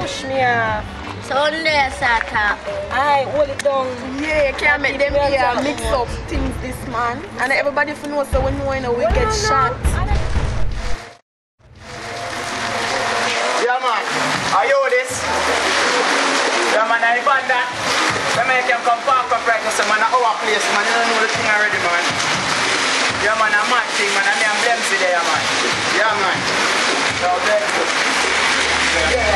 push me off. Sunday, Sata. I hold it down. Yeah, you can't make them here mix up things this man. And everybody if you know so we know you know we get shot. Yeah man, are you this? Yeah man, I band that. When I can come park up right now, so man, our place man, you don't know the thing already man. Yeah man, a mad thing man, and I'm Blemsy there man. Yeah man. So thank you. Yeah.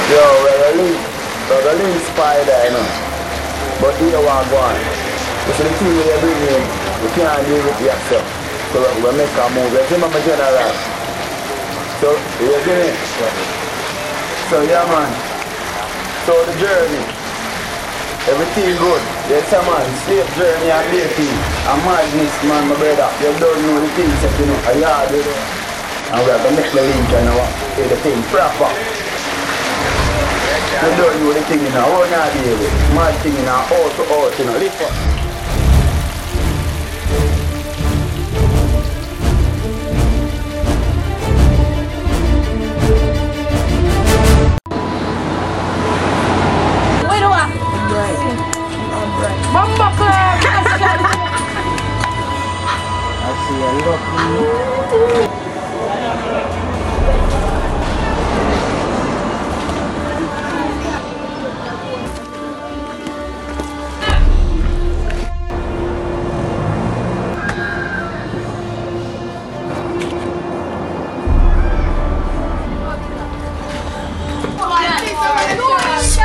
Yo, we're a lean spider, you know. But here we are going. So the thing we're doing, we can't do it yourself. So we make a move. Let's remember general. So you're doing it. So yeah man. So the journey. Everything good. Yes man, slave journey and dating. A madness man, my brother. You don't know the things that you know. A yard, you know. And we're going to make the link and do the thing proper. You don't know the thing in a whole night, baby. Mad thing in a out to out, you know. Lift up. Wait a while. Mamba club. I see a look.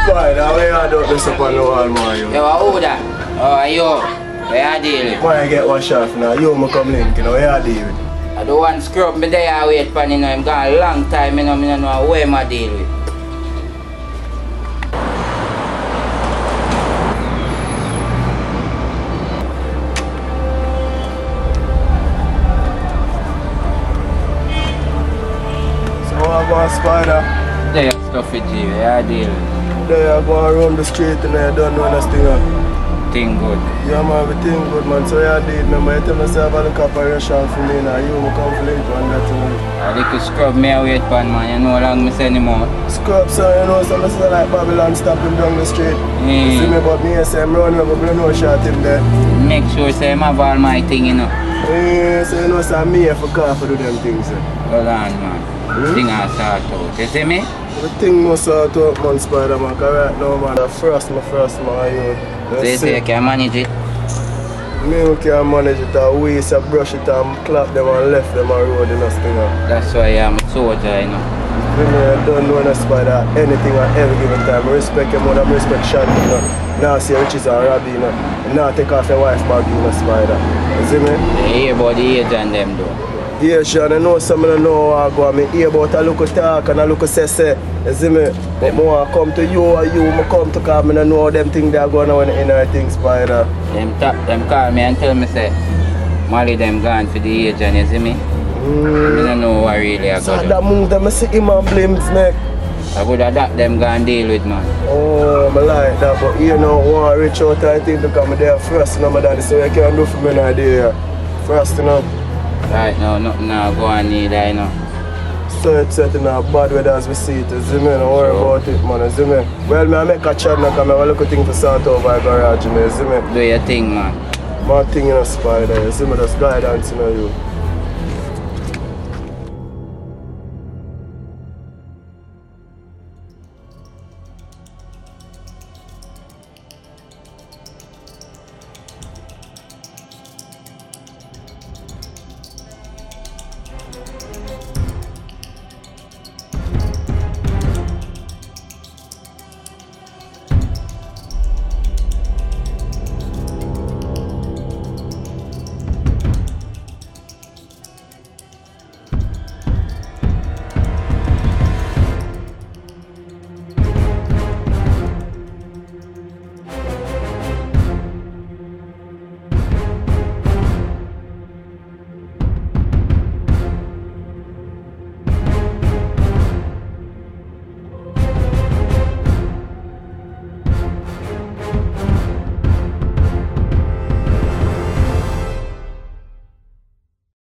Spider, where you do this up on the wall, man? Yo, who that? Oh, yo, where you deal with? Why you get one shot now? You me come link, you know, where you deal with? I don't want scrub me there and wait for you know, I'm gone a long time, you know, I don't know where I deal with. So what about Spider? There, stuff with you, where you deal with? There you go around the street and you don't know this thing. Thing good. Yeah man, everything good man. So you did, remember you tell me say I have a look operation for me now. You come for link on that too. I like to scrub me and wait for man, you know how long I say anymore. Scrub so you know, so I say like Babylon stop him down the street. You see me but me say I'm running up, but I know shot him there. Make sure say I have all my thing, you know. Yeah, so you know say I'm here for car for do them things. Hold on man. Thing I start out, you see me? Everything must sort out man, Spider-Man, cause right now man, the first man, you so you say you can manage it? Me can manage it, I waste, I brush it and clap them and left them and road in a stinger. That's why I'm a soldier, you know. I don't know the Spider anything at every given time. I respect your mother, I respect Shad, you know. Now see riches and Robbie, you know. Now take off your wife bag, you know, Spider. You see me? You hear about the age and them though. Yeah, Sean, I know some of them know how I go. I hear about a look talk and a look say. You see me? But more I come to you or you, I come to come and I know them things that are going on in the thing, Spider. Them call me and tell me say, Molly them gone for the age and you see me? I don't know what really I got. So that move them, I see him and blames me. I would adapt them go and deal with man. Oh, I like that, but you know, I want to reach out and think because I'm there first, you know, my daddy, so you can't do for me now there. First, you know. Right now, nothing now go on need, I know. So it's set in a bad weather as we see it, you see me? Don't worry about it, man, you see me? Well, I make a chat now because I have a little thing for sort over my garage, you see me? Do your thing, man. My thing, you know, Spider, you see me? Just guidance, you know, you.